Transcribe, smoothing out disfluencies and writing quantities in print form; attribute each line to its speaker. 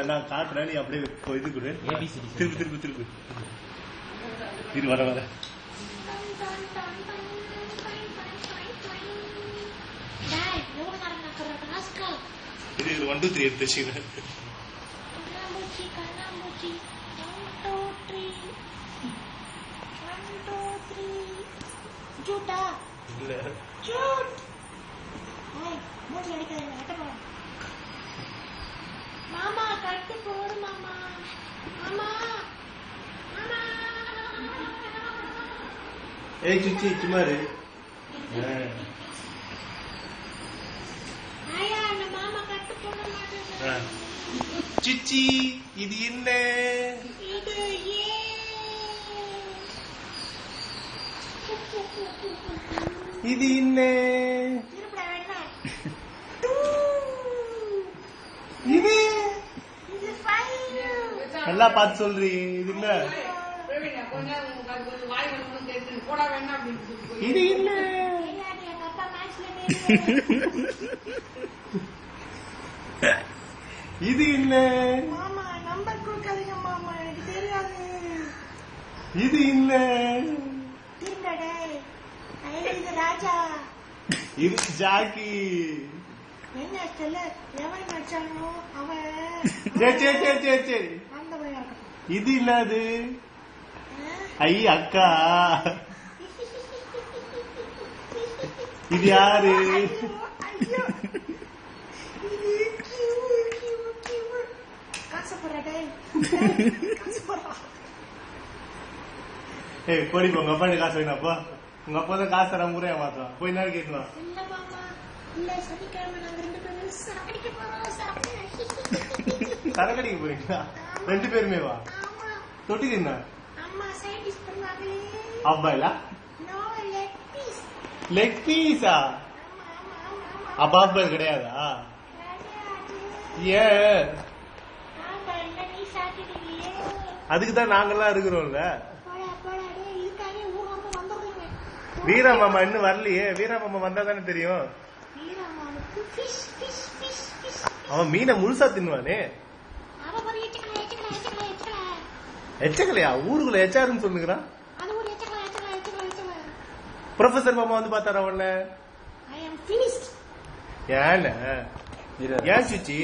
Speaker 1: நான் காட்டுறேன், நீ அப்படியே இது கொடு. திருப்பி திருப்பி திருப்பி இது வர வர இது 1 2 3 எடுத்து வச்சுக்கிறேன்.
Speaker 2: மாமா கட்டு போடு மாமா. மாமா
Speaker 1: ஏய் சுச்சி சுமாரு
Speaker 2: ஐயா அந்த மாமா கட்டு போட மாட்டேன்.
Speaker 1: சிச்சி இது என்ன?
Speaker 2: இது
Speaker 1: இது என்ன? இது நல்லா பார்த்து சொல்றீ. இது என்ன? இது என்ன? இது என்ன?
Speaker 2: மாமா நம்பர் கொடுக்காதீங்க மாமா, எனக்கு தெரியாது.
Speaker 1: இது என்ன?
Speaker 2: இது ராஜா.
Speaker 1: இது ஜாக்கி.
Speaker 2: என்ன சொல்ல எவன் நடிச்சானோ அவன்.
Speaker 1: சரி
Speaker 2: அந்த பையன்.
Speaker 1: இது இல்லாது ஐ அக்கா. இது யாரு? ஏய் போடி உங்க அப்பா காசு வேணாப்பா. உங்க அப்பா தான் காசு தர முறையா மாத்தலாம். போய் நேரம் கேட்கலாம். சரக்கடிக்க போறீங்களா? 2 பேருமே வா. தொட்டுக்கு என்ன? அப்பா இல்ல லெக் பீஸா? அப்பா அப்பா கிடையாதா? ஏன்? அதுக்குதான் நாங்கெல்லாம் இருக்கிறோம்ல. வீரமாமா இன்னும் வரலையே. வீரமாமா வந்தா தானே தெரியும். அவன் மீனை முழுசா தின்னுவானே. எச்சக்கலையா? ஊருக்குள்ள எச்சாருன்னு சொல்லுகிறான். ப்ரொஃபசர் மாமா வந்து பார்த்தாரா அவன? ஏன் சுச்சி